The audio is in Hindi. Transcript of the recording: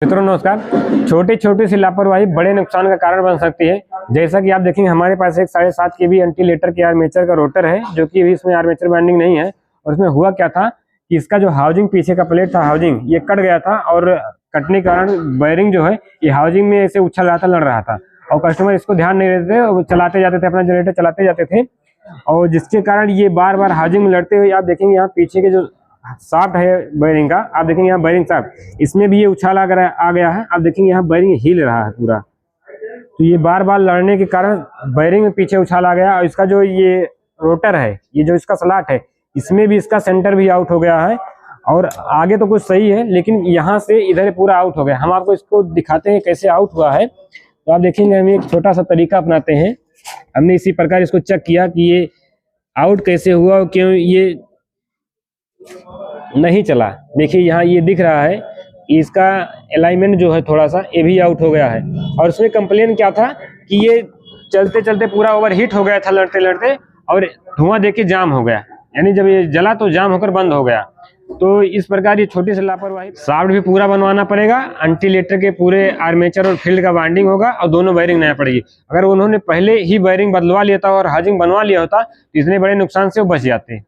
मित्रों नमस्कार। छोटी छोटी सी लापरवाही बड़े नुकसान का कारण बन सकती है। जैसा कि आप देखेंगे हमारे पास एक 7.5 kV एंटीलेटर के आर्मेचर का रोटर है, जो कि अभी इसमें आर्मेचर बाइंडिंग नहीं है। और इसमें हुआ क्या था कि इसका जो हाउजिंग पीछे का प्लेट था, हाउजिंग ये कट गया था और कटने के कारण बेयरिंग जो है ये हाउजिंग में ऐसे उछल रहा था, लड़ रहा था। और कस्टमर इसको ध्यान नहीं देते थे, चलाते जाते थे, अपना जनरेटर चलाते जाते थे, और जिसके कारण ये बार बार हाउजिंग में लड़ते हुए आप देखेंगे यहाँ पीछे के जो शाफ्ट है बेयरिंग का, आप देखेंगे यहाँ बेयरिंग शाफ्ट, इसमें भी ये उछाल आ गया है। आप देखेंगे यहाँ बेयरिंग हिल रहा है पूरा। तो ये बार बार लड़ने के कारण बेयरिंग में पीछे उछाल आ गया। और इसका जो ये रोटर है, ये जो इसका स्लॉट है, इसमें भी इसका सेंटर भी आउट हो गया है। और आगे तो कुछ सही है, लेकिन यहाँ से इधर पूरा आउट हो गया। हम आपको इसको दिखाते हैं कैसे आउट हुआ है। तो आप देखेंगे हम एक छोटा सा तरीका अपनाते हैं। हमने इसी प्रकार इसको चेक किया कि ये आउट कैसे हुआ और क्यों ये नहीं चला। देखिए यहाँ ये दिख रहा है, इसका अलाइनमेंट जो है थोड़ा सा ये भी आउट हो गया है। और उसमें कंप्लेन क्या था कि ये चलते चलते पूरा ओवरहीट हो गया था लड़ते लड़ते, और धुआं देके जाम हो गया, यानी जब ये जला तो जाम होकर बंद हो गया। तो इस प्रकार ये छोटी सी लापरवाही। शाफ्ट भी पूरा बनवाना पड़ेगा, एंटीलेटर के पूरे आर्मेचर और फील्ड का वाइंडिंग होगा, और दोनों वायरिंग नया पड़ेगी। अगर उन्होंने पहले ही वायरिंग बदलवा लिया था और हाउजिंग बनवा लिया होता तो इतने बड़े नुकसान से वो बच जाते।